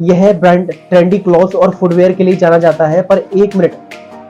यह brand trendy clothes और footwear के लिए जाना जाता है। पर एक मिनट,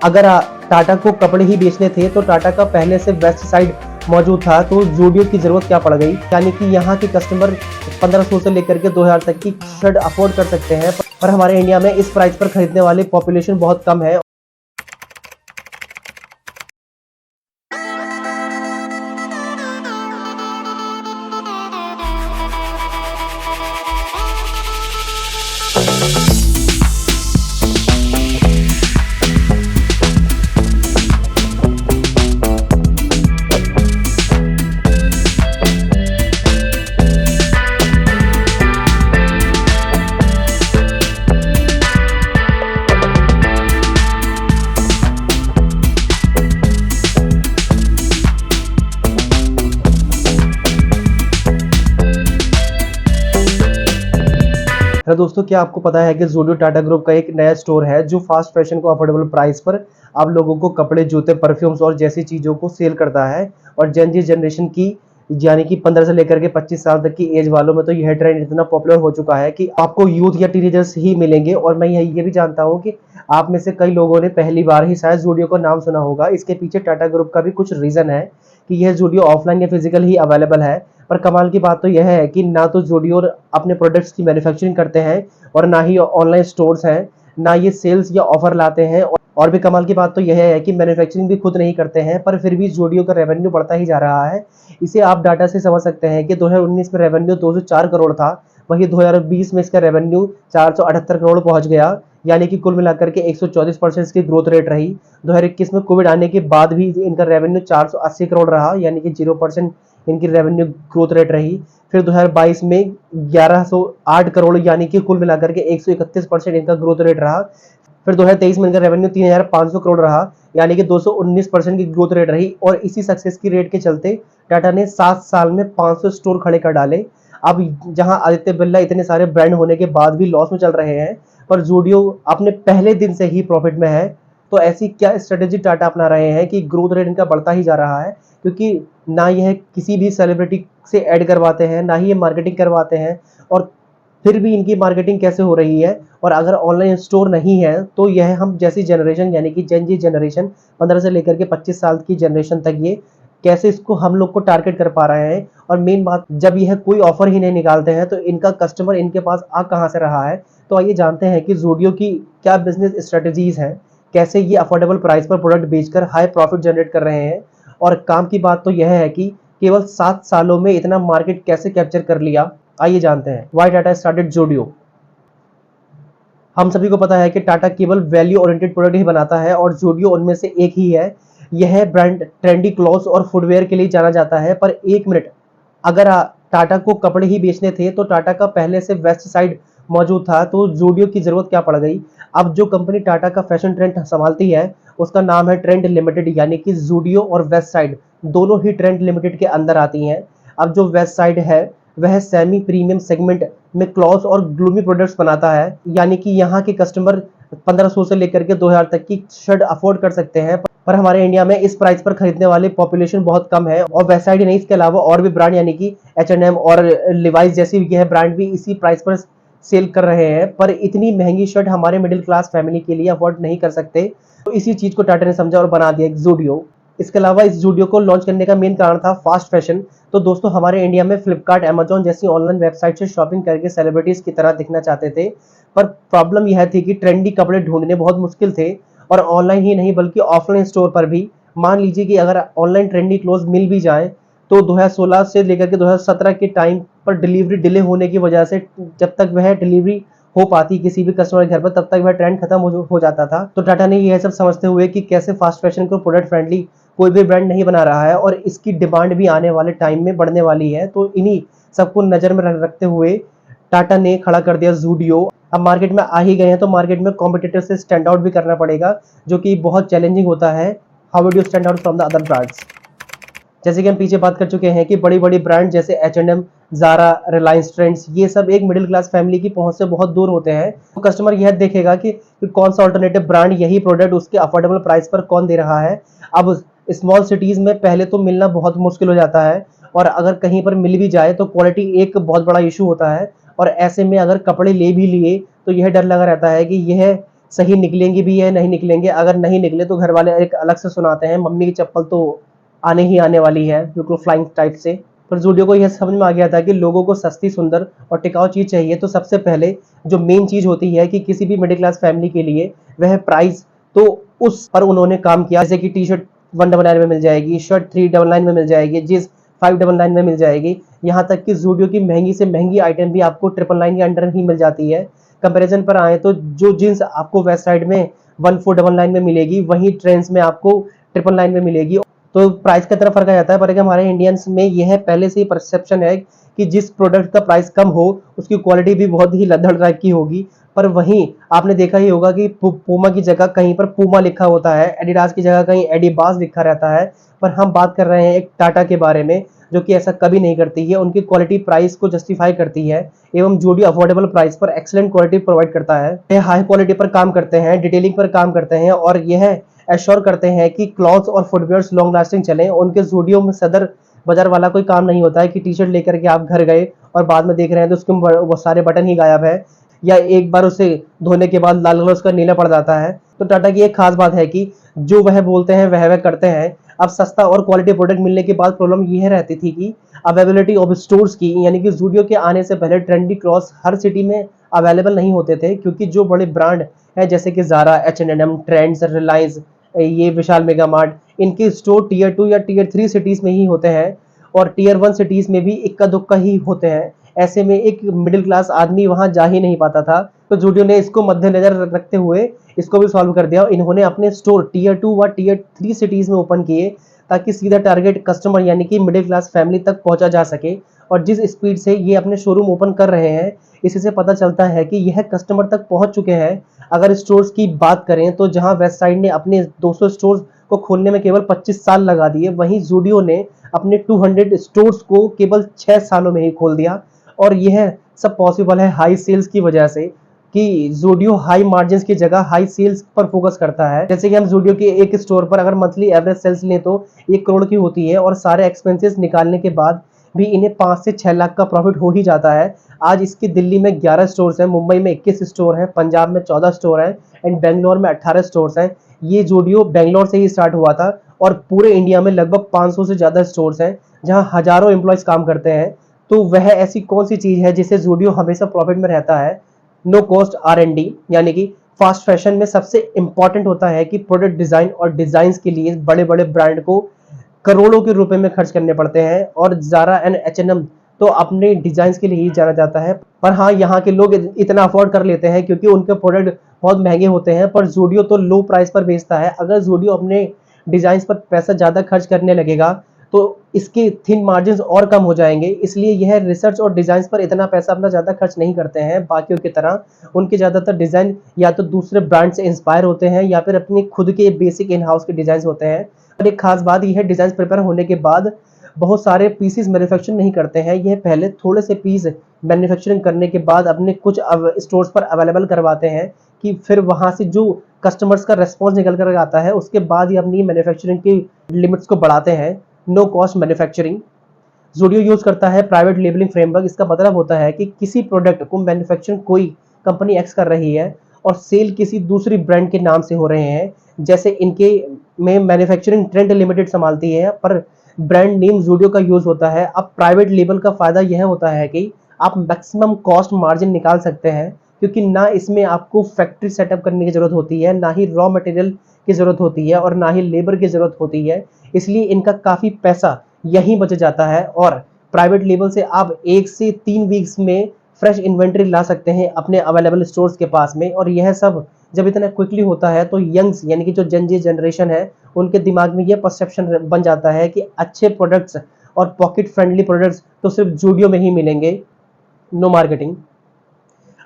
अगर टाटा को कपड़े ही बेचने थे तो टाटा का पहले से वेस्ट साइड मौजूद था, तो ज़ूडियो की जरूरत क्या पड़ गई। यानी कि यहाँ के कस्टमर 1500 से लेकर के 2000 तक की शर्ट अफोर्ड कर सकते हैं, पर हमारे इंडिया में इस प्राइस पर खरीदने वाली पॉपुलेशन बहुत कम है। हेलो दोस्तों, क्या आपको पता है कि ज़ूडियो टाटा ग्रुप का एक नया स्टोर है जो फास्ट फैशन को अफोर्डेबल प्राइस पर आप लोगों को कपड़े, जूते, परफ्यूम्स और जैसी चीज़ों को सेल करता है। और जेन जी जनरेशन की, यानी कि 15 से लेकर के 25 साल तक की एज वालों में तो यह ट्रेंड इतना पॉपुलर हो चुका है कि आपको यूथ या टीनेजर्स ही मिलेंगे। और मैं ये भी जानता हूँ कि आप में से कई लोगों ने पहली बार ही शायद ज़ूडियो का नाम सुना होगा। इसके पीछे टाटा ग्रुप का भी कुछ रीज़न है कि यह ज़ूडियो ऑफलाइन या फिजिकल ही अवेलेबल है। पर कमाल की बात तो यह है कि ना तो ज़ूडियो अपने प्रोडक्ट्स की मैन्युफैक्चरिंग करते हैं और ना ही ऑनलाइन स्टोर्स हैं, ना ये सेल्स या ऑफर लाते हैं। और भी कमाल की बात तो यह है कि मैन्युफैक्चरिंग भी खुद नहीं करते हैं, पर फिर भी ज़ूडियो का रेवेन्यू बढ़ता ही जा रहा है। इसे आप डाटा से समझ सकते हैं कि 2019 में रेवेन्यू 204 करोड़ था, वही 2020 में इसका रेवेन्यू 478 करोड़ पहुंच गया। यानी कि कुल मिलाकर के 124% की ग्रोथ रेट रही। 2021 में कोविड आने के बाद भी इनका रेवेन्यू 480 करोड़ रहा, यानी कि 0% इनकी रेवेन्यू ग्रोथ रेट रही। फिर 2022 में 1108 करोड़, यानी कि कुल मिलाकर के 131% इनका ग्रोथ रेट रहा। फिर 2023 में इनका रेवेन्यू 3500 करोड़ रहा, यानी कि 219% की ग्रोथ रेट रही। और इसी सक्सेस की रेट के चलते टाटा ने 7 साल में 500 स्टोर खड़े कर डाले। अब जहां आदित्य बिरला इतने सारे ब्रांड होने के बाद भी लॉस में चल रहे हैं, पर ज़ूडियो अपने पहले दिन से ही प्रॉफिट में है। तो ऐसी क्या स्ट्रेटेजी टाटा अपना रहे हैं कि ग्रोथ रेट इनका बढ़ता ही जा रहा है, क्योंकि ना यह किसी भी सेलिब्रिटी से ऐड करवाते हैं, ना ही ये मार्केटिंग करवाते हैं। और फिर भी इनकी मार्केटिंग कैसे हो रही है। और अगर ऑनलाइन स्टोर नहीं है तो यह हम जैसी जनरेशन, यानी कि जेन जी जनरेशन 15 से लेकर के 25 साल की जनरेशन तक, ये कैसे इसको हम लोग को टारगेट कर पा रहे हैं। और मेन बात, जब यह कोई ऑफर ही नहीं निकालते हैं तो इनका कस्टमर इनके पास आ कहाँ से रहा है। तो आइए जानते हैं कि ज़ूडियो की क्या बिजनेस स्ट्रेटजीज हैं, कैसे ये अफोर्डेबल प्राइस पर प्रोडक्ट बेचकर हाई प्रॉफिट जनरेट कर रहे हैं। और काम की बात तो यह है कि केवल 7 सालों में इतना मार्केट कैसे कैप्चर कर लिया। आइए जानते हैं व्हाई टाटा स्टार्टेड ज़ूडियो। हम सभी को पता है कि टाटा केवल वैल्यू ओरिएंटेड प्रोडक्ट ही बनाता है और ज़ूडियो उनमें से एक ही है। यह ब्रांड ट्रेंडी क्लॉथ्स और फुटवेयर के लिए जाना जाता है। पर एक मिनट, अगर टाटा को कपड़े ही बेचने थे तो टाटा का पहले से वेस्ट साइड मौजूद था, तो ज़ूडियो की जरूरत क्या पड़ गई। अब जो कंपनी टाटा का फैशन ट्रेंड संभालती है उसका नाम है ट्रेंड लिमिटेड, यानी कि ज़ूडियो और वेस्ट साइड दोनों ही ट्रेंड लिमिटेड के अंदर आती हैं। अब जो वेस्ट साइड है वह सेमी प्रीमियम सेगमेंट में क्लॉथ्स और ग्लूमी प्रोडक्ट्स बनाता है, यानी कि यहाँ के कस्टमर 1500 से लेकर के 2000 तक की शर्ट अफोर्ड कर सकते हैं। पर हमारे इंडिया में इस प्राइस पर खरीदने वाली पॉपुलेशन बहुत कम है। और वेस्ट साइड ही नहीं, इसके अलावा और भी ब्रांड, यानी कि H&M और लिवाइस जैसी यह ब्रांड भी इसी प्राइस पर सेल कर रहे हैं। पर इतनी महंगी शर्ट हमारे मिडिल क्लास फैमिली के लिए अफोर्ड नहीं कर सकते, तो इसी चीज को टाटा ने समझा और बना दिया ज़ूडियो। इसके अलावा इस ज़ूडियो को लॉन्च करने का मेन कारण था फास्ट फैशन। तो दोस्तों, हमारे इंडिया में फ्लिपकार्ट, अमेजॉन जैसी ऑनलाइन वेबसाइट से शॉपिंग करके सेलिब्रिटीज की तरह दिखना चाहते थे। पर प्रॉब्लम यह थी कि ट्रेंडी कपड़े ढूंढने बहुत मुश्किल थे, और ऑनलाइन ही नहीं बल्कि ऑफलाइन स्टोर पर भी। मान लीजिए कि अगर ऑनलाइन ट्रेंडी क्लोथ मिल भी जाए तो 2016 से लेकर के 2017 के टाइम पर डिलीवरी डिले होने की वजह से जब तक वह डिलीवरी हो पाती किसी भी कस्टमर के घर पर, तब तक वह ट्रेंड खत्म हो जाता था। तो टाटा ने यह सब समझते हुए कि कैसे फास्ट फैशन को प्रोडक्ट फ्रेंडली कोई भी ब्रांड नहीं बना रहा है और इसकी डिमांड भी आने वाले टाइम में बढ़ने वाली है, तो इन्हीं सबको नजर में रखते हुए टाटा ने खड़ा कर दिया ज़ूडियो। अब मार्केट में आ ही गए हैं तो मार्केट में कॉम्पिटिटर से स्टैंड आउट भी करना पड़ेगा, जो कि बहुत चैलेंजिंग होता है। How would you stand out from the other brands. जैसे कि हम पीछे बात कर चुके हैं कि बड़ी बड़ी ब्रांड जैसे H&M, ज़ारा, रिलायंस ट्रेंड्स, ये सब एक मिडिल क्लास फैमिली की पहुंच से बहुत दूर होते हैं। तो कस्टमर यह देखेगा कि कौन सा ऑल्टरनेटिव ब्रांड यही प्रोडक्ट उसके अफोर्डेबल प्राइस पर कौन दे रहा है। अब स्मॉल सिटीज में पहले तो मिलना बहुत मुश्किल हो जाता है, और अगर कहीं पर मिल भी जाए तो क्वालिटी एक बहुत बड़ा इशू होता है। और ऐसे में अगर कपड़े ले भी लिए तो यह डर लगा रहता है कि यह सही निकलेंगी भी या नहीं निकलेंगे। अगर नहीं निकले तो घर वाले एक अलग से सुनाते हैं, मम्मी की चप्पल तो आने ही आने वाली है, बिल्कुल फ्लाइंग टाइप से। पर ज़ूडियो को यह समझ में आ गया था कि लोगों को सस्ती, सुंदर और टिकाऊ चीज़ चाहिए, तो सबसे पहले जो मेन चीज़ होती है कि किसी भी मिडिल क्लास फैमिली के लिए वह प्राइस, तो उस पर उन्होंने काम किया। जैसे कि टी शर्ट 199 में मिल जाएगी, शर्ट 399 में मिल जाएगी, जींस 599 में मिल जाएगी। यहाँ तक कि ज़ूडियो की महंगी से महंगी आइटम भी आपको 999 के अंडर ही मिल जाती है। कंपैरिजन पर आए तो जो जींस आपको वेस्ट साइड में 1499 में मिलेगी, वहीं ट्रेंड्स में आपको 999 में मिलेगी। तो प्राइस का तरफ फर्क आ जाता है। पर हमारे इंडियंस में यह पहले से ही परसेप्शन है कि जिस प्रोडक्ट का प्राइस कम हो उसकी क्वालिटी भी बहुत ही लद्दड़ टाइप की होगी। पर वहीं आपने देखा ही होगा कि पूमा की जगह कहीं पर पूमा लिखा होता है, एडिडास की जगह कहीं एडिबास लिखा रहता है। पर हम बात कर रहे हैं एक टाटा के बारे में, जो कि ऐसा कभी नहीं करती है। उनकी क्वालिटी प्राइस को जस्टिफाई करती है एवं ज़ूडियो अफोर्डेबल प्राइस पर एक्सीलेंट क्वालिटी प्रोवाइड करता है। यह हाई क्वालिटी पर काम करते हैं, डिटेलिंग पर काम करते हैं और यह एश्योर करते हैं कि क्लॉथ्स और फुटवेयर्स लॉन्ग लास्टिंग चलें। उनके ज़ूडियो में सदर बाजार वाला कोई काम नहीं होता है कि टी शर्ट लेकर के आप घर गए और बाद में देख रहे हैं तो उसके वो सारे बटन ही गायब है, या एक बार उसे धोने के बाद लाल कलर उसका नीला पड़ जाता है। तो टाटा की एक खास बात है कि जो वह बोलते हैं वह करते हैं। अब सस्ता और क्वालिटी प्रोडक्ट मिलने के बाद प्रॉब्लम यह रहती थी कि अवेलेबिलिटी ऑफ स्टोर्स की, यानी कि ज़ूडियो के आने से पहले ट्रेंडी क्लॉथ्स हर सिटी में अवेलेबल नहीं होते थे, क्योंकि जो बड़े ब्रांड हैं जैसे कि ज़ारा, H&M, ट्रेंड्स, रिलायंस, ये विशाल मेगा मार्ट, इनके स्टोर टियर 2 या टियर 3 सिटीज में ही होते हैं और टियर 1 सिटीज में भी इक्का दुक्का ही होते हैं। ऐसे में एक मिडिल क्लास आदमी वहां जा ही नहीं पाता था। तो ज़ूडियो ने इसको मद्देनजर रखते हुए इसको भी सॉल्व कर दिया। इन्होंने अपने स्टोर टियर 2 व टियर 3 सिटीज में ओपन किए ताकि सीधा टारगेट कस्टमर यानी कि मिडिल क्लास फैमिली तक पहुंचा जा सके। और जिस स्पीड से ये अपने शोरूम ओपन कर रहे हैं, इसी से पता चलता है कि यह कस्टमर तक पहुंच चुके हैं। अगर स्टोर्स की बात करें तो जहां वेस्ट साइड ने अपने 200 स्टोर्स को खोलने में केवल 25 साल लगा दिए, वहीं ज़ूडियो ने अपने 200 स्टोर्स को केवल 6 सालों में ही खोल दिया। और यह सब पॉसिबल है हाई सेल्स की वजह से, कि ज़ूडियो हाई मार्जिन्स की जगह हाई सेल्स पर फोकस करता है। जैसे कि हम ज़ूडियो के एक स्टोर पर अगर मंथली एवरेज सेल्स लें तो 1 करोड़ की होती है और सारे एक्सपेंसेस निकालने के बाद भी इन्हें 5 से 6 लाख का प्रॉफिट हो ही जाता है। आज इसकी दिल्ली में 11 स्टोर्स हैं, मुंबई में 21 स्टोर हैं, पंजाब में 14 स्टोर हैं एंड बेंगलोर में 18 स्टोर्स हैं। ये ज़ूडियो बेंगलोर से ही स्टार्ट हुआ था और पूरे इंडिया में लगभग 500 से ज़्यादा स्टोर्स हैं जहां हजारों एम्प्लॉयज काम करते हैं। तो वह ऐसी कौन सी चीज़ है जिससे ज़ूडियो हमेशा प्रॉफिट में रहता है? नो कॉस्ट R&D, यानी कि फास्ट फैशन में सबसे इंपॉर्टेंट होता है कि प्रोडक्ट डिज़ाइन और डिज़ाइंस के लिए बड़े बड़े ब्रांड को करोड़ों के रुपए में खर्च करने पड़ते हैं। और ज़ारा एंड H&M तो अपने डिजाइन के लिए ही जाना जाता है। पर हाँ, यहाँ के लोग इतना अफोर्ड कर लेते हैं क्योंकि उनके प्रोडक्ट बहुत महंगे होते हैं। पर ज़ूडियो तो लो प्राइस पर बेचता है। अगर ज़ूडियो अपने डिजाइन पर पैसा ज़्यादा खर्च करने लगेगा तो इसके थिन मार्जिन और कम हो जाएंगे। इसलिए यह रिसर्च और डिजाइन पर इतना पैसा अपना ज़्यादा खर्च नहीं करते हैं बाकियों की तरह। उनके ज़्यादातर डिज़ाइन या तो दूसरे ब्रांड से इंस्पायर होते हैं या फिर अपनी खुद के बेसिक इन हाउस के डिज़ाइन होते हैं। और एक खास बात यह है, डिज़ाइन प्रिपेयर होने के बाद बहुत सारे पीसेस मैन्युफैक्चरिंग नहीं करते हैं। यह पहले थोड़े से पीस मैन्युफैक्चरिंग करने के बाद अपने कुछ स्टोर्स पर अवेलेबल करवाते हैं कि फिर वहां से जो कस्टमर्स का रेस्पॉन्स निकल कर आता है उसके बाद ही अपनी मैन्युफैक्चरिंग की लिमिट्स को बढ़ाते हैं। No cost manufacturing Zudio use करता है प्राइवेट लेबलिंग फ्रेमवर्क। इसका मतलब होता है कि किसी प्रोडक्ट को मैन्युफैक्चरिंग कोई कंपनी एक्स कर रही है और सेल किसी दूसरी ब्रांड के नाम से हो रहे हैं, जैसे इनके में मैन्युफैक्चरिंग ट्रेंड लिमिटेड संभालती है पर ब्रांड नेम ज़ूडियो का यूज होता है। अब प्राइवेट लेबल का फायदा यह होता है कि आप मैक्सिमम कॉस्ट मार्जिन निकाल सकते हैं, क्योंकि ना इसमें आपको फैक्ट्री सेटअप करने की जरूरत होती है, ना ही रॉ मटेरियल की जरूरत होती है और ना ही लेबर की जरूरत होती है। इसलिए इनका काफी पैसा यहीं बच जाता है। और प्राइवेट लेबल से आप 1 से 3 वीक्स में फ्रेश इन्वेंट्री ला सकते हैं अपने अवेलेबल स्टोर्स के पास में। और यह सब जब इतना क्विकली होता है तो यंग्स यानी कि जो जेन जी जनरेशन है उनके दिमाग में यह परसेप्शन बन जाता है कि अच्छे प्रोडक्ट्स और पॉकेट फ्रेंडली प्रोडक्ट्स तो सिर्फ ज़ूडियो में ही मिलेंगे। No marketing.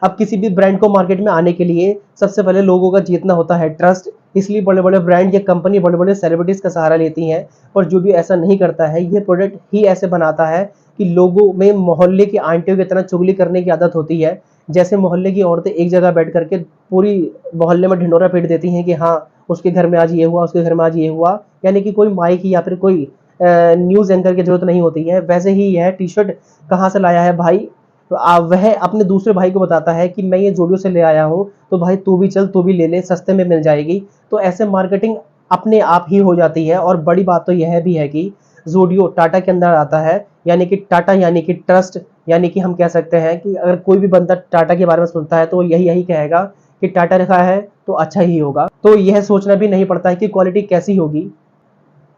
अब किसी भी ब्रांड को मार्केट में आने के लिए सबसे पहले लोगों का जीतना होता है ट्रस्ट। इसलिए बड़े बड़े ब्रांड या कंपनी बड़े बड़े सेलिब्रिटीज का सहारा लेती हैं, पर ज़ूडियो ऐसा नहीं करता है। ये प्रोडक्ट ही ऐसे बनाता है कि लोगों में मोहल्ले की आंटियों की तरह चुगली करने की आदत होती है। जैसे मोहल्ले की औरतें एक जगह बैठ करके पूरी मोहल्ले में ढिंडोरा पीट देती हैं कि हाँ उसके घर में आज ये हुआ, उसके घर में आज ये हुआ, यानी कि कोई माइक या फिर कोई न्यूज़ एंकर की जरूरत नहीं होती है। वैसे ही यह टी शर्ट कहाँ से लाया है भाई, तो वह अपने दूसरे भाई को बताता है कि मैं ये ज़ूडियो से ले आया हूँ, तो भाई तू भी चल, तू भी ले ले, सस्ते में मिल जाएगी। तो ऐसे मार्केटिंग अपने आप ही हो जाती है। और बड़ी बात तो यह भी है कि ज़ूडियो टाटा के अंदर आता है, यानी कि टाटा यानी कि ट्रस्ट, यानी कि हम कह सकते हैं कि अगर कोई भी बंदा टाटा के बारे में सुनता है तो यही कहेगा कि टाटा लिखा है तो अच्छा ही होगा। तो यह सोचना भी नहीं पड़ता है कि क्वालिटी कैसी होगी।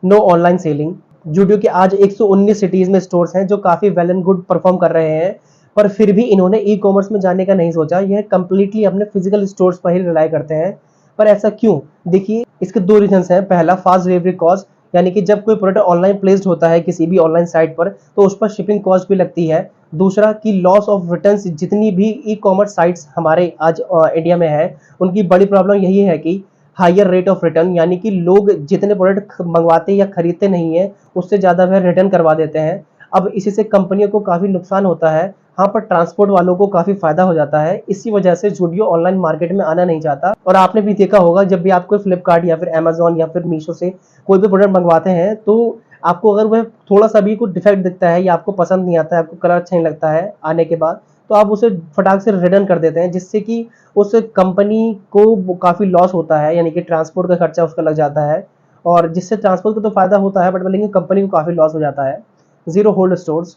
No online selling. ज़ूडियो के आज 119 सिटीज में स्टोर्स हैं जो काफ़ी वेल एंड गुड परफॉर्म कर रहे हैं, पर फिर भी इन्होंने ई कॉमर्स में जाने का नहीं सोचा। यह कंप्लीटली अपने फिजिकल स्टोर्स पर ही रिलाई करते हैं। पर ऐसा क्यों? देखिए, इसके दो रीजंस हैं। पहला, फास्ट डिलीवरी कॉस्ट, यानी कि जब कोई प्रोडक्ट ऑनलाइन प्लेस्ड होता है किसी भी ऑनलाइन साइट पर तो उस पर शिपिंग कॉस्ट भी लगती है। दूसरा कि लॉस ऑफ रिटर्न्स। जितनी भी ई कॉमर्स साइट्स हमारे आज इंडिया में है, उनकी बड़ी प्रॉब्लम यही है कि हायर रेट ऑफ रिटर्न, यानी कि लोग जितने प्रोडक्ट मंगवाते या खरीदते नहीं है उससे ज़्यादा वह रिटर्न करवा देते हैं। अब इसी से कंपनियों को काफ़ी नुकसान होता है। हाँ, पर ट्रांसपोर्ट वालों को काफ़ी फायदा हो जाता है। इसी वजह से ज़ूडियो ऑनलाइन मार्केट में आना नहीं चाहता। और आपने भी देखा होगा, जब भी आप कोई फ्लिपकार्ट या फिर अमेजोन या फिर मीशो से कोई भी प्रोडक्ट मंगवाते हैं तो आपको अगर वह थोड़ा सा भी कोई डिफेक्ट दिखता है या आपको पसंद नहीं आता है, आपको कलर अच्छा नहीं लगता है आने के बाद, तो आप उसे फटाक से रिटर्न कर देते हैं, जिससे कि उस कंपनी को काफ़ी लॉस होता है, यानी कि ट्रांसपोर्ट का खर्चा उसका लग जाता है। और जिससे ट्रांसपोर्ट को तो फायदा होता है, बट लेकिन कंपनी को काफ़ी लॉस हो जाता है। Zero hold stores.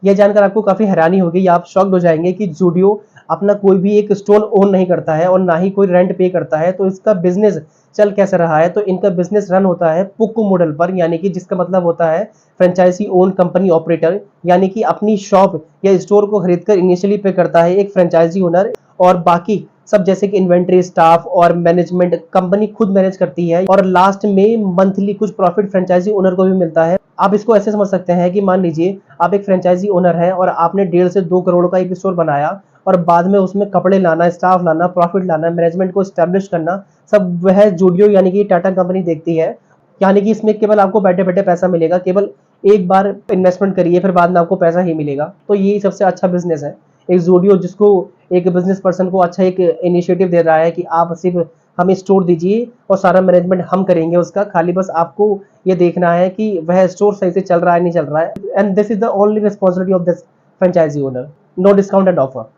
यह जानकर आपको काफ़ी हैरानी होगी या आप शॉक्ड हो जाएंगे कि ज़ूडियो अपना कोई भी एक स्टोर ओन नहीं करता है और ना ही कोई रेंट पे करता है। तो इसका बिजनेस चल कैसे रहा है? तो इनका बिजनेस रन होता है पुक्कू मॉडल पर, यानी कि जिसका मतलब होता है फ्रेंचाइजी ओन कंपनी ऑपरेटर, यानी कि अपनी शॉप या स्टोर को खरीदकर इनिशियली पे करता है एक फ्रेंचाइजी ओनर, और बाकी सब जैसे कि इन्वेंट्री, स्टाफ और मैनेजमेंट कंपनी खुद मैनेज करती है। और लास्ट में मंथली कुछ प्रॉफिट फ्रेंचाइजी ओनर को भी मिलता है। आप इसको ऐसे समझ सकते हैं कि मान लीजिए आप एक फ्रेंचाइजी ओनर हैं और आपने 1.5 से 2 करोड़ का एक स्टोर बनाया, और बाद में उसमें कपड़े लाना, स्टाफ लाना, प्रॉफिट लाना, मैनेजमेंट को एस्टेब्लिश करना, सब वह ज़ूडियो यानी कि टाटा कंपनी देखती है। यानी कि इसमें केवल आपको बैठे बैठे पैसा मिलेगा। केवल एक बार इन्वेस्टमेंट करिए, फिर बाद में आपको पैसा ही मिलेगा। तो यही सबसे अच्छा बिजनेस है। एक ज़ूडियो जिसको एक बिजनेस पर्सन को अच्छा एक इनिशिएटिव दे रहा है कि आप सिर्फ हमें स्टोर दीजिए और सारा मैनेजमेंट हम करेंगे उसका, खाली बस आपको ये देखना है कि वह स्टोर सही से चल रहा है नहीं चल रहा है। And this is the only responsibility of this franchisee owner. No discount and offer.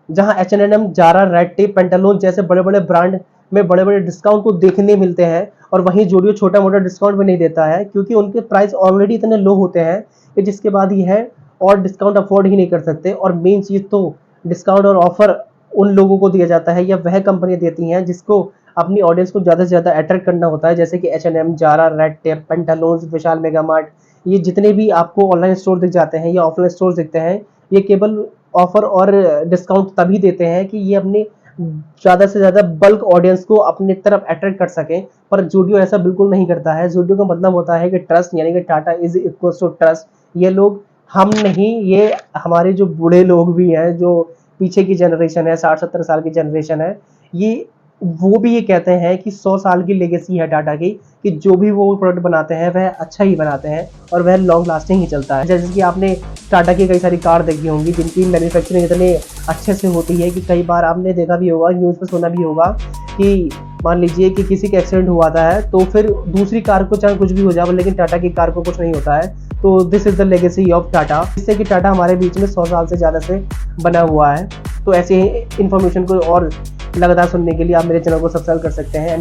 जहां H&M, Zara, red tape, Pantaloons जैसे बड़े बड़े ब्रांड में बड़े बड़े डिस्काउंट को देखने मिलते हैं, और वहीं ज़ूडियो छोटा मोटा डिस्काउंट भी नहीं देता है, क्योंकि उनके प्राइस ऑलरेडी इतने लो होते हैं कि जिसके बाद यह और डिस्काउंट अफोर्ड ही नहीं कर सकते। और मेन चीज़ तो डिस्काउंट और ऑफर उन लोगों को दिया जाता है या वह कंपनियां देती हैं जिसको अपनी ऑडियंस को ज़्यादा से ज़्यादा अट्रैक्ट करना होता है, जैसे कि H&M, Zara, red tape, Pantaloons, Vishal mega mart. ये जितने भी आपको ऑनलाइन स्टोर दिख जाते हैं या ऑफलाइन स्टोर दिखते हैं, ये केवल ऑफर और डिस्काउंट तभी देते हैं कि ये अपने ज़्यादा से ज़्यादा बल्क ऑडियंस को अपनी तरफ अट्रैक्ट कर सकें। पर ज़ूडियो ऐसा बिल्कुल नहीं करता है। ज़ूडियो का मतलब होता है कि ट्रस्ट, यानी कि Tata is equal to trust. ये लोग हम नहीं, ये हमारे जो बूढ़े लोग भी हैं, जो पीछे की जनरेशन है, 60-70 साल की जनरेशन है, ये वो भी ये कहते हैं कि 100 साल की लेगेसी है टाटा की, कि जो भी वो प्रोडक्ट बनाते हैं वह अच्छा ही बनाते हैं और वह लॉन्ग लास्टिंग ही चलता है। जैसे कि आपने टाटा की कई सारी कार देखी होंगी जिनकी मैन्युफैक्चरिंग इतने अच्छे से होती है कि कई बार आपने देखा भी होगा, न्यूज़ पे सुना भी होगा कि मान लीजिए कि किसी का एक्सीडेंट हुआ है तो फिर दूसरी कार को चाहे कुछ भी हो जाए, लेकिन टाटा की कार को कुछ नहीं होता है। तो this is the legacy of Tata, जिससे कि टाटा हमारे बीच में 100 साल से ज़्यादा से बना हुआ है। तो ऐसे ही इन्फॉर्मेशन को और लगातार सुनने के लिए आप मेरे चैनल को सब्सक्राइब कर सकते हैं।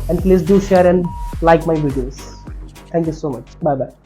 And please do share and like my videos. Thank you so much. Bye bye.